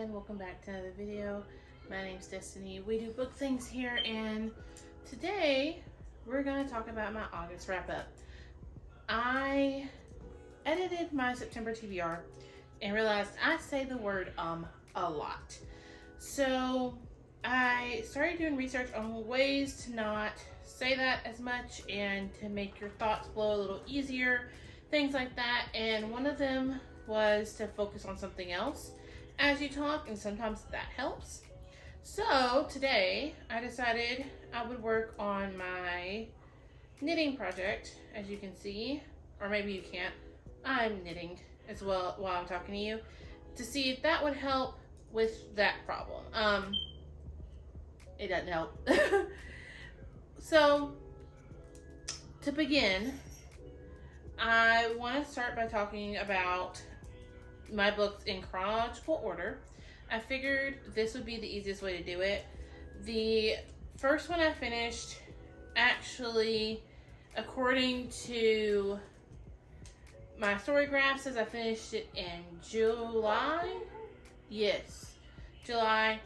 again. Welcome back to another video. My name's Destiny. We do book things here, and today we're going to talk about my August wrap up. I edited my September TBR and realized I say the word a lot. So I started doing research on ways to not say that as much and to make your thoughts flow a little easier, things like that. And one of them was to focus on something else as you talk, and sometimes that helps. So today I decided I would work on my knitting project, as you can see, or maybe you can't. I'm knitting as well while I'm talking to you, to see if that would help with that problem. It doesn't help. So to begin, I want to start by talking about my books in chronological order. I figured this would be the easiest way to do it. The first one I finished, actually, according to my Storygraph, says I finished it in July. Yes, July.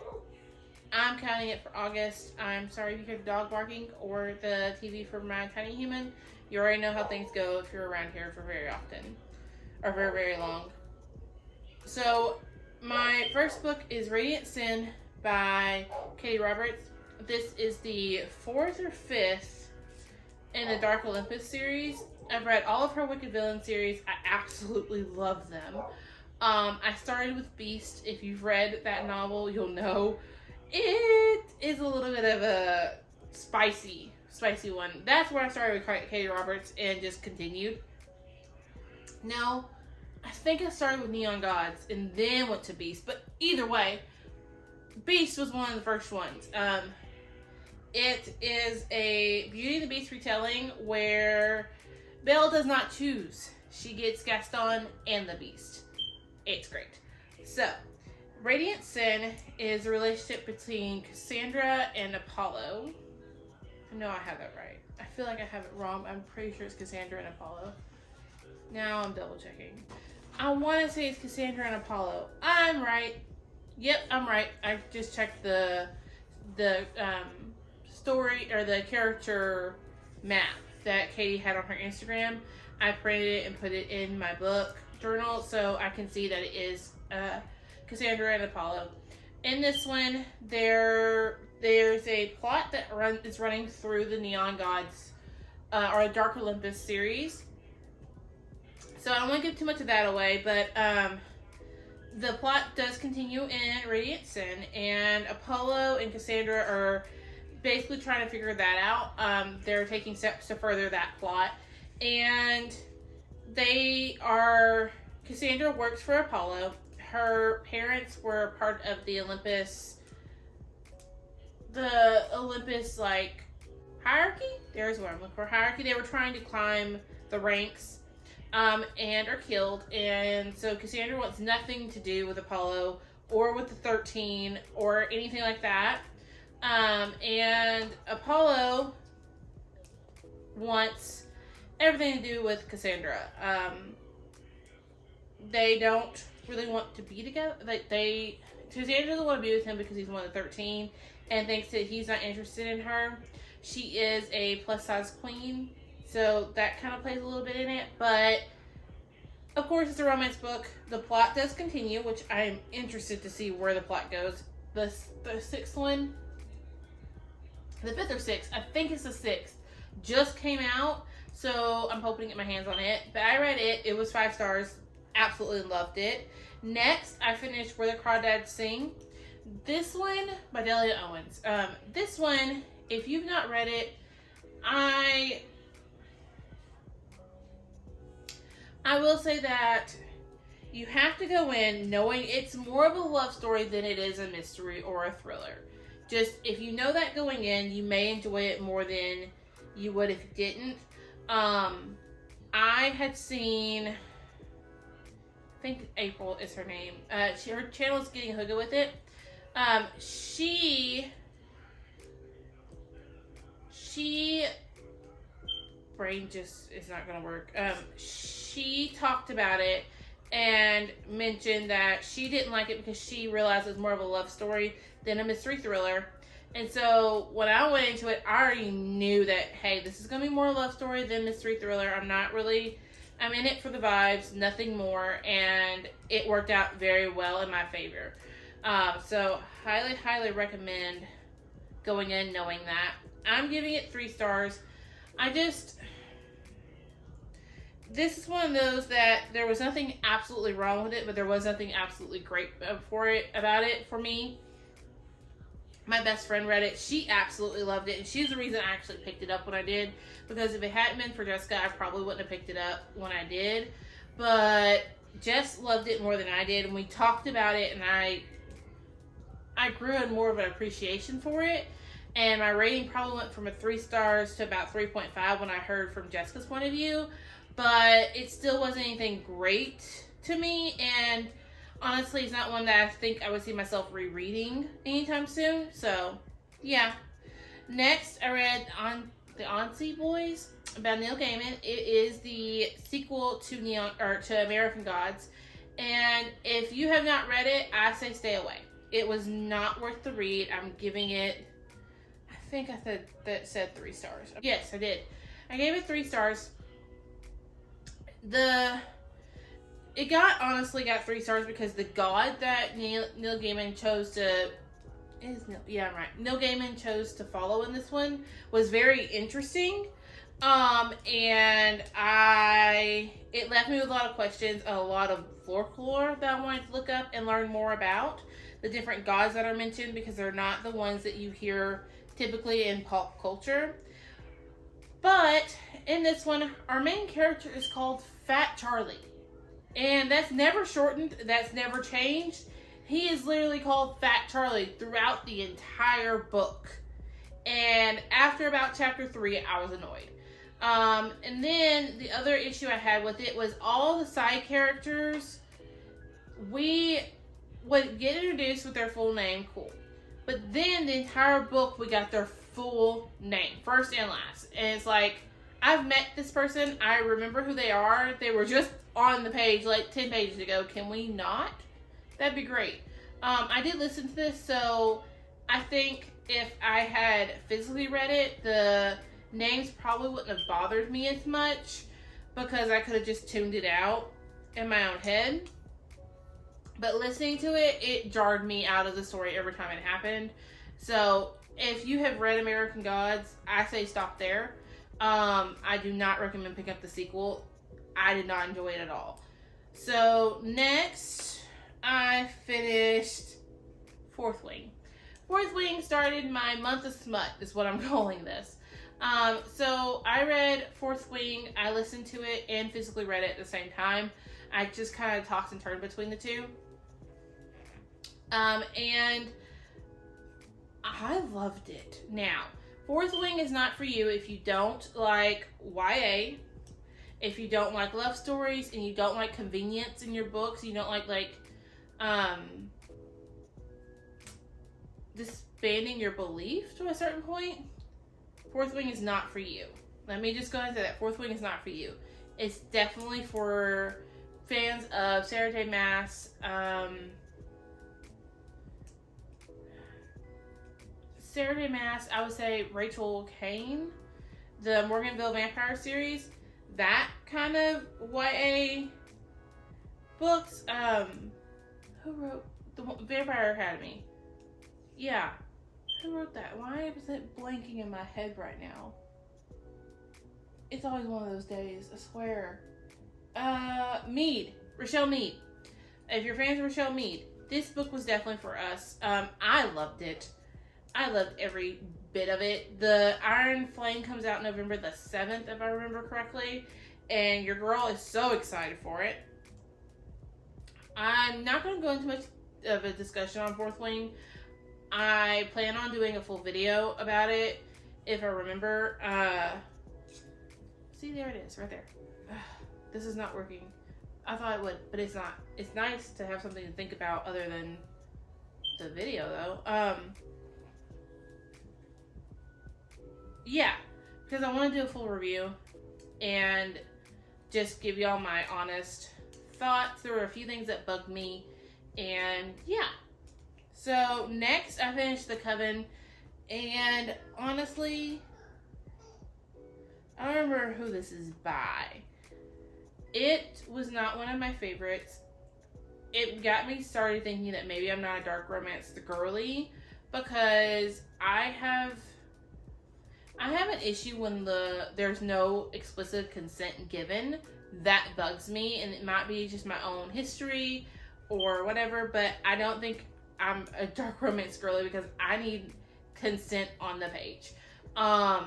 I'm counting it for August. I'm sorry if you hear the dog barking or the TV for my tiny human. You already know how things go if you're around here for very often, or very, very long. So my first book is Radiant Sin by Katee Roberts. This is the 4th or 5th in the Dark Olympus series. I've read all of her Wicked Villain series. I absolutely love them. I started with Beast. If you've read that novel, you'll know it is a little bit of a spicy one. That's where I started with Katee Roberts and just continued. Now, I think I started with Neon Gods and then went to Beast, but either way, Beast was one of the first ones. It is a Beauty and the Beast retelling where Belle does not choose. She gets Gaston and the Beast. It's great. So, Radiant Sin is a relationship between Cassandra and Apollo. I know I have that right. I feel like I have it wrong, but I'm pretty sure it's Cassandra and Apollo. Now I'm double checking. I want to say it's Cassandra and Apollo. I'm right. Yep, I'm right. I just checked the story or the character map that Katee had on her Instagram. I printed it and put it in my book journal so I can see that it is Cassandra and Apollo. In this one, there's a plot that is running through the Neon Gods or Dark Olympus series. So I don't want to give too much of that away, but the plot does continue in Radiant Sin, and Apollo and Cassandra are basically trying to figure that out. They're taking steps to further that plot, and Cassandra works for Apollo. Her parents were part of the Olympus like hierarchy. There's what I'm looking for. Hierarchy. They were trying to climb the ranks. And are killed, and so Cassandra wants nothing to do with Apollo or with the 13 or anything like that. And Apollo wants everything to do with Cassandra. They don't really want to be together. Cassandra doesn't want to be with him because he's one of the 13 and thinks that he's not interested in her. She is a plus size queen, so that kind of plays a little bit in it, but of course it's a romance book. The plot does continue, which I'm interested to see where the plot goes. The 6th one, the 5th or 6th, I think it's the 6th, just came out, so I'm hoping to get my hands on it. But I read it. It was 5 stars. Absolutely loved it. Next, I finished Where the Crawdads Sing. This one by Delia Owens. This one, if you've not read it, I will say that you have to go in knowing it's more of a love story than it is a mystery or a thriller. Just, if you know that going in, you may enjoy it more than you would if you didn't. I had seen, I think April is her name. Her channel is Getting Hooga with It. She brain just is not gonna work. She talked about it and mentioned that she didn't like it because she realized it was more of a love story than a mystery thriller. And so when I went into it, I already knew that, hey, this is going to be more a love story than mystery thriller. I'm in it for the vibes, nothing more. And it worked out very well in my favor. So highly, highly recommend going in knowing that. I'm giving it 3 stars. This is one of those that there was nothing absolutely wrong with it, but there was nothing absolutely great about it for me. My best friend read it. She absolutely loved it, and she's the reason I actually picked it up when I did, because if it hadn't been for Jessica, I probably wouldn't have picked it up when I did. But Jess loved it more than I did, and we talked about it, and I grew in more of an appreciation for it. And my rating probably went from a 3 stars to about 3.5 when I heard from Jessica's point of view. But it still wasn't anything great to me. And honestly, it's not one that I think I would see myself rereading anytime soon. So, yeah. Next, I read The Anansi Boys by Neil Gaiman. It is the sequel to American Gods. And if you have not read it, I say stay away. It was not worth the read. I'm giving it, I think I said 3 stars. Yes, I did. I gave it 3 stars. It honestly got 3 stars because the god that Neil Gaiman chose to Neil Gaiman chose to follow in this one was very interesting. And it left me with a lot of questions, a lot of folklore that I wanted to look up and learn more about. The different gods that are mentioned, because they're not the ones that you hear typically in pop culture. But in this one, our main character is called Fat Charlie. And that's never shortened, that's never changed. He is literally called Fat Charlie throughout the entire book. And after about chapter 3, I was annoyed. And then the other issue I had with it was all the side characters, we would get introduced with their full name, cool. But then the entire book, we got their full name, first and last. And it's like, I've met this person, I remember who they are, they were just on the page like 10 pages ago. Can we not? That'd be great. I did listen to this, so I think if I had physically read it, the names probably wouldn't have bothered me as much, because I could have just tuned it out in my own head. But listening to it, it jarred me out of the story every time it happened. So if you have read American Gods, I say stop there. I do not recommend picking up the sequel. I did not enjoy it at all. So next, I finished Fourth Wing. Fourth Wing started my month of smut, is what I'm calling this. So I read Fourth Wing, I listened to it, and physically read it at the same time. I just kind of tossed and turned between the two. And I loved it. Now, Fourth Wing is not for you if you don't like YA, if you don't like love stories, and you don't like convenience in your books, you don't like disbanding your belief to a certain point. Fourth Wing is not for you. Let me just go into that. Fourth Wing is not for you. It's definitely for fans of Sarah J. Maas, I would say Rachel Caine, the Morganville Vampire series, that kind of YA books. Who wrote the Vampire Academy? Yeah, who wrote that? Why is it blanking in my head right now? It's always one of those days, I swear. Mead, Rochelle Mead. If you're fans of Rochelle Mead, this book was definitely for us. I loved it. I loved every bit of it. The Iron Flame comes out November the 7th, if I remember correctly. And your girl is so excited for it. I'm not going to go into much of a discussion on Fourth Wing. I plan on doing a full video about it, if I remember. See, there it is, right there. This is not working. I thought it would, but it's not. It's nice to have something to think about other than the video, though. Yeah, because I want to do a full review and just give y'all my honest thoughts. There were a few things that bugged me. And yeah. So next I finished The Coven. And honestly, I don't remember who this is by. It was not one of my favorites. It got me started thinking that maybe I'm not a dark romance girly, because I have an issue when there's no explicit consent given. That bugs me, and it might be just my own history or whatever, but I don't think I'm a dark romance girly because I need consent on the page. I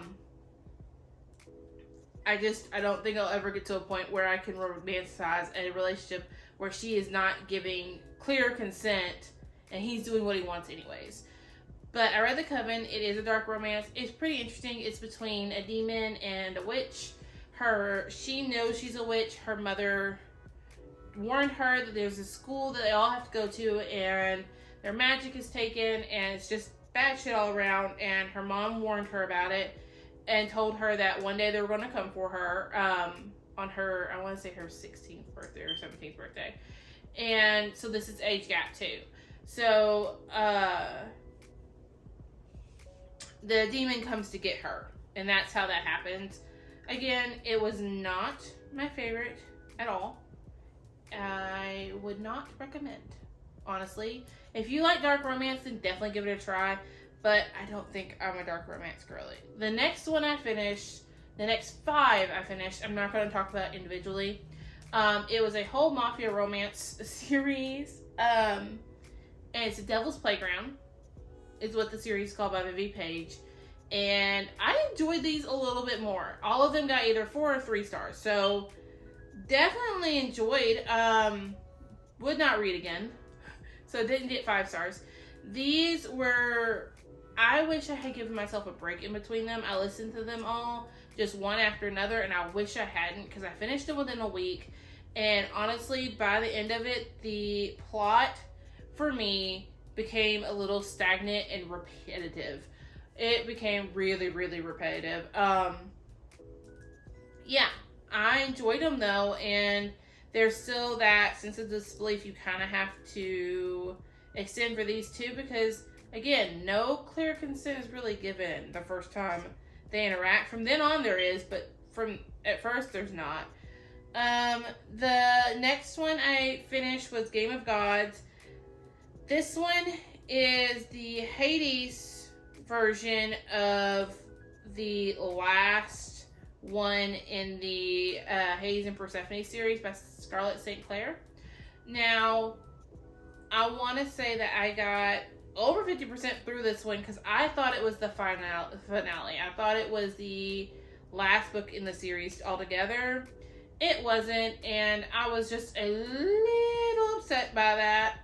don't think I'll ever get to a point where I can romanticize a relationship where she is not giving clear consent and he's doing what he wants anyways. But I read The Coven. It is a dark romance. It's pretty interesting. It's between a demon and a witch. She knows she's a witch. Her mother warned her that there's a school that they all have to go to and their magic is taken and it's just bad shit all around, and her mom warned her about it and told her that one day they were going to come for her on her, I want to say her 16th birthday or 17th birthday. And so this is age gap too. So the demon comes to get her, and that's how that happens. Again, it was not my favorite at all. I would not recommend, honestly. If you like dark romance, then definitely give it a try. But I don't think I'm a dark romance girly. The next one I finished, the next 5 I finished, I'm not going to talk about individually. It was a whole mafia romance series. And it's Devil's Playground, is what the series is called, by Vivi Page. And I enjoyed these a little bit more. All of them got either 4 or 3 stars. So definitely enjoyed. Would not read again. So didn't get 5 stars. These were, I wish I had given myself a break in between them. I listened to them all, just one after another, and I wish I hadn't, because I finished them within a week. And honestly, by the end of it, the plot, for me, became a little stagnant and repetitive. It became really, really repetitive. Yeah, I enjoyed them though, and there's still that sense of disbelief you kind of have to extend for these two, because again, no clear consent is really given the first time they interact. From then on there is, but from at first there's not. The next one I finished was Game of Gods. This one is the Hades version of the last one in the Hades and Persephone series by Scarlett St. Clair. Now, I want to say that I got over 50% through this one because I thought it was the finale. I thought it was the last book in the series altogether. It wasn't, and I was just a little upset by that.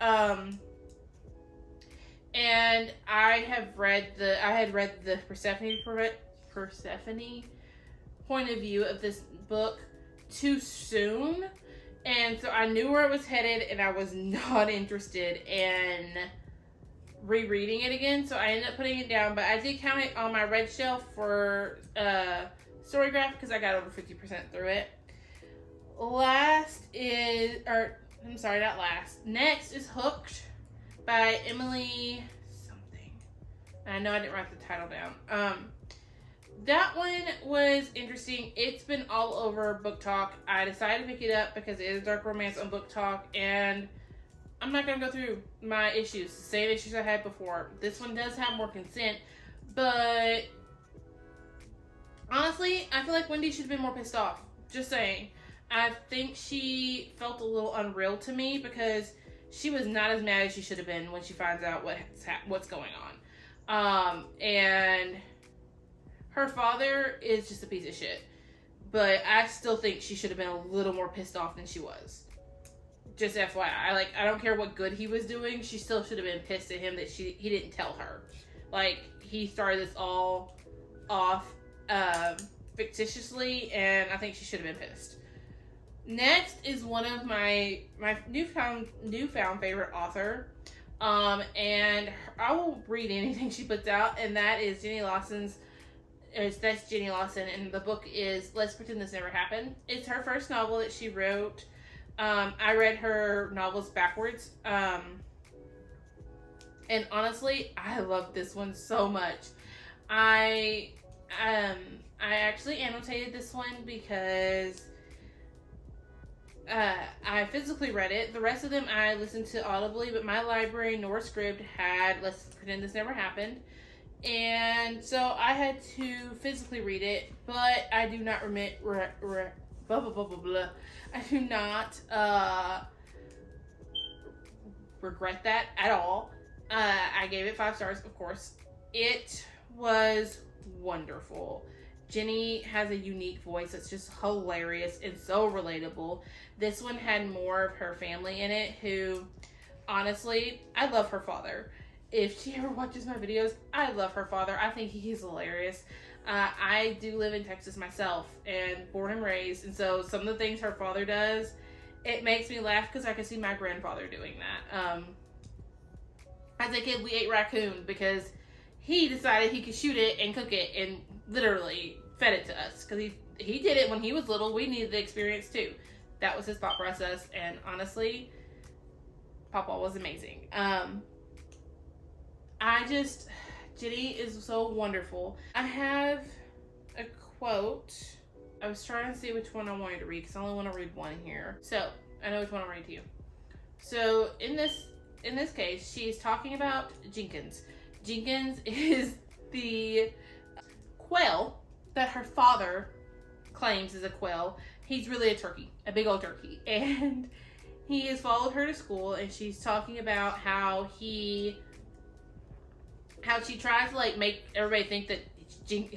And I had read the Persephone point of view of this book too soon, and so I knew where it was headed, and I was not interested in rereading it again. So I ended up putting it down, but I did count it on my red shelf for Storygraph because I got over 50% through it. Next is Hooked by Emily something. I know I didn't write the title down. That one was interesting. It's been all over Book Talk. I decided to pick it up because it is dark romance on Book Talk, and I'm not going to go through my issues, the same issues I had before. This one does have more consent, but honestly, I feel like Wendy should have been more pissed off. Just saying. I think she felt a little unreal to me because she was not as mad as she should have been when she finds out what's going on. And her father is just a piece of shit. But I still think she should have been a little more pissed off than she was. Just FYI. I don't care what good he was doing. She still should have been pissed at him that he didn't tell her. Like, he started this all off fictitiously, and I think she should have been pissed. Next is one of my newfound favorite author. And I will read anything she puts out, and that is Jenny Lawson's. That's Jenny Lawson, and the book is Let's Pretend This Never Happened. It's her first novel that she wrote. I read her novels backwards. And honestly, I love this one so much. I actually annotated this one because I physically read it. The rest of them I listened to audibly, but my library nor Scribd had Let's Pretend This Never Happened. And so I had to physically read it, but I do not blah, blah, blah, blah, blah. I do not regret that at all. I gave it 5 stars, of course. It was wonderful. Jenny has a unique voice that's just hilarious and so relatable. This one had more of her family in it, who, honestly, I love her father. If she ever watches my videos, I love her father. I think he's hilarious. I do live in Texas myself and born and raised, and so some of the things her father does, it makes me laugh because I can see my grandfather doing that. As a kid, we ate raccoon because he decided he could shoot it and cook it and literally fed it to us because he did it when he was little. We needed the experience too. That was his thought process, and honestly, Papa was amazing. Jenny is so wonderful. I have a quote. I was trying to see which one I wanted to read because I only want to read one here. So I know which one I'll read to you. So in this case, she's talking about Jenkins. Jenkins is the quail that her father claims is a quail. He's really a turkey, a big old turkey. And he has followed her to school, and she's talking about how she tries to like make everybody think that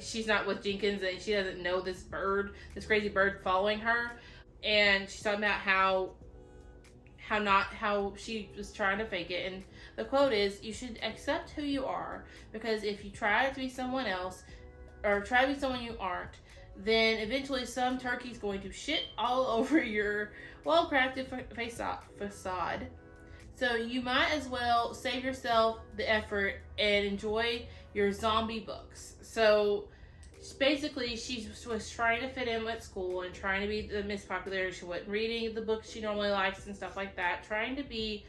she's not with Jenkins and she doesn't know this crazy bird following her. And she's talking about how she was trying to fake it. And the quote is, "You should accept who you are, because if you try to be someone else or try to be someone you aren't, then eventually some turkey's going to shit all over your well-crafted facade. So you might as well save yourself the effort and enjoy your zombie books." So basically, she was trying to fit in with school and trying to be the Miss Popular. She wasn't reading the books she normally likes and stuff like that. Trying to be,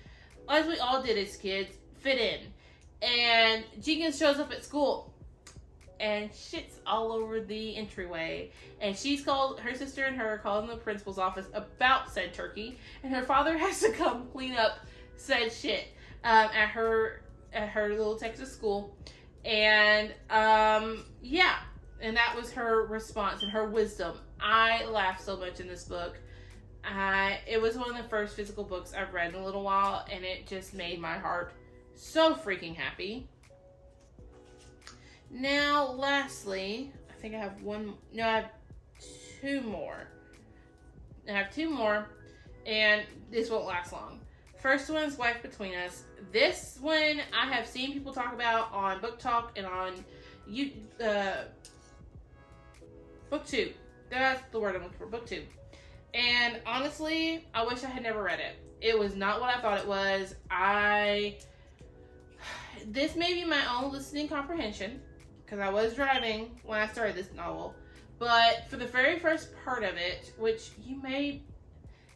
as we all did as kids, fit in. And Jenkins shows up at school and shits all over the entryway. And her sister and her called in the principal's office about said turkey. And her father has to come clean up said shit at her little Texas school. And yeah. And that was her response and her wisdom. I laughed so much in this book. It was one of the first physical books I've read in a little while, and it just made my heart so freaking happy. Now, lastly, I think I have I have two more. And this won't last long. First one's Wife Between Us. This one I have seen people talk about on Book Talk and on BookTube. That's the word I'm looking for, BookTube. And honestly, I wish I had never read it. It was not what I thought it was. This may be my own listening comprehension, because I was driving when I started this novel. But for the very first part of it, which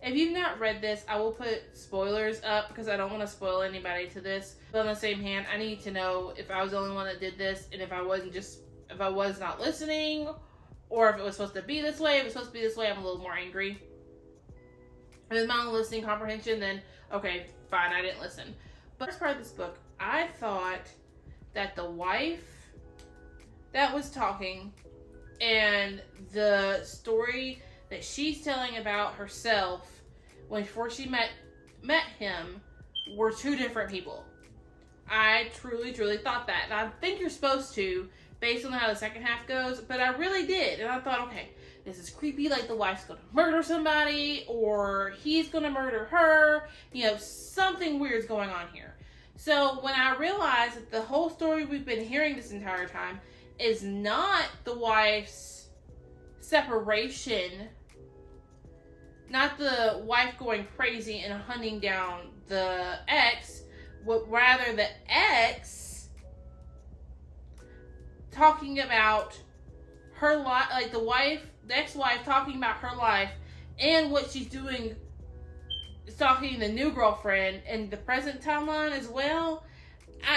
if you've not read this, I will put spoilers up because I don't want to spoil anybody to this. But on the same hand, I need to know if I was the only one that did this, and if I was not listening, or if it was supposed to be this way. If it's supposed to be this way, I'm a little more angry. If it's my own listening comprehension, then okay, fine, I didn't listen. But first part of this book, I thought that the wife that was talking and the story that she's telling about herself before she met him were two different people. I truly thought that. And I think you're supposed to, based on how the second half goes, but I really did. And I thought, okay, this is creepy, like the wife's gonna murder somebody, or he's gonna murder her. Something weird's going on here. So when I realized that the whole story we've been hearing this entire time is not the wife's separation, not the wife going crazy and hunting down the ex, but rather the ex talking about her life, like the ex-wife talking about her life and what she's doing stalking the new girlfriend in the present timeline as well,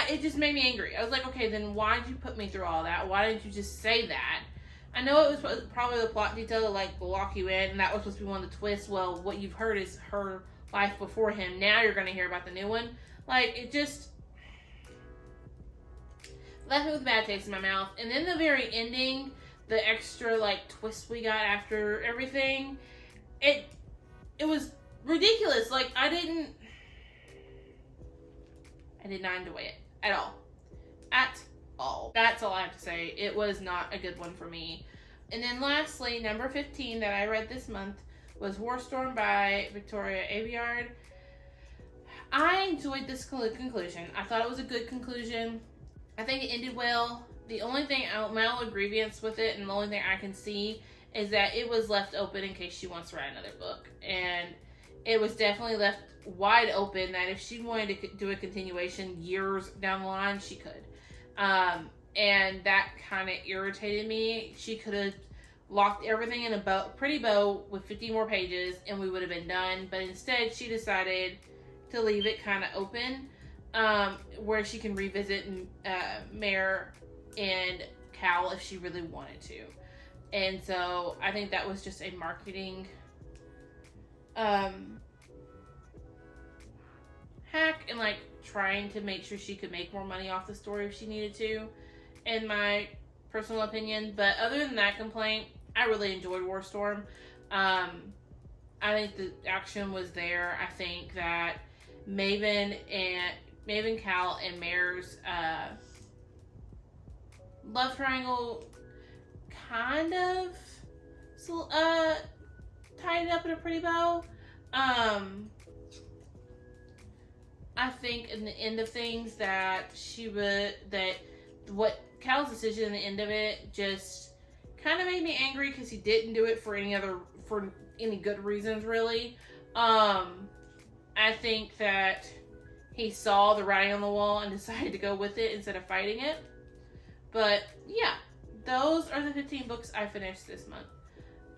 it just made me angry. I was like, okay, then why did you put me through all that? Why didn't you just say that? I know it was probably the plot detail to like lock you in, and that was supposed to be one of the twists. Well, what you've heard is her life before him. Now you're going to hear about the new one. Like, it just left me with a bad taste in my mouth. And then the very ending, the extra like twist we got after everything, it was ridiculous. Like, I did not enjoy it at all. At all. That's all I have to say. It was not a good one for me. And then lastly, number 15 that I read this month was War Storm by Victoria Aveyard. I enjoyed this conclusion. I thought it was a good conclusion. I think it ended well. The only thing, my only grievance with it, and the only thing I can see, is that it was left open in case she wants to write another book. And it was definitely left wide open that if she wanted to do a continuation years down the line, she could. And that kind of irritated me. She could have locked everything in a pretty bow with 50 more pages and we would have been done. But instead, she decided to leave it kind of open, where she can revisit Mare and Cal if she really wanted to. And so I think that was just a marketing hack, and like trying to make sure she could make more money off the story if she needed to, in my personal opinion. But other than that complaint, I really enjoyed War Storm. I think the action was there. I think that Maven, Cal, and Mare's love triangle kind of tied it up in a pretty bow. I think in the end of things that what Cal's decision in the end of it just kind of made me angry because he didn't do it for any good reasons, really. I think that he saw the writing on the wall and decided to go with it instead of fighting it. But yeah, those are the 15 books I finished this month.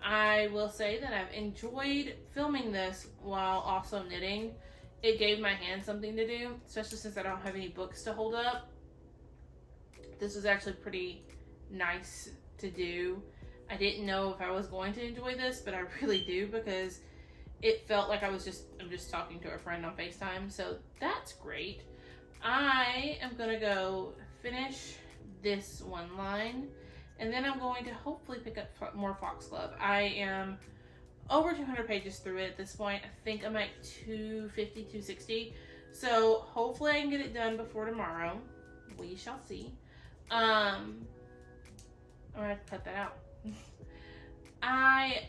I will say that I've enjoyed filming this while also knitting. It gave my hand something to do, especially since I don't have any books to hold up. This was actually pretty nice to do. I didn't know if I was going to enjoy this, but I really do, because it felt like I'm just talking to a friend on FaceTime, so that's great. I am gonna go finish this one line, and then I'm going to hopefully pick up more Foxglove. I am over 200 pages through it at this point. I think I'm at 250, 260. So hopefully I can get it done before tomorrow. We shall see. I'm gonna have to cut that out. I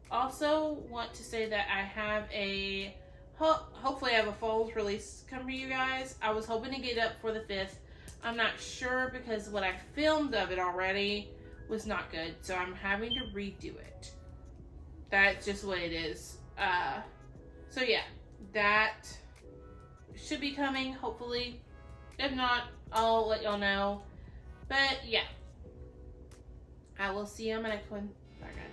also want to say that I have hopefully I have a fall release come for you guys. I was hoping to get it up for the 5th. I'm not sure because what I filmed of it already was not good. So I'm having to redo it. That's just what it is. So yeah, that should be coming, hopefully. If not, I'll let y'all know. But yeah, I will see you on my next one. Bye, guys.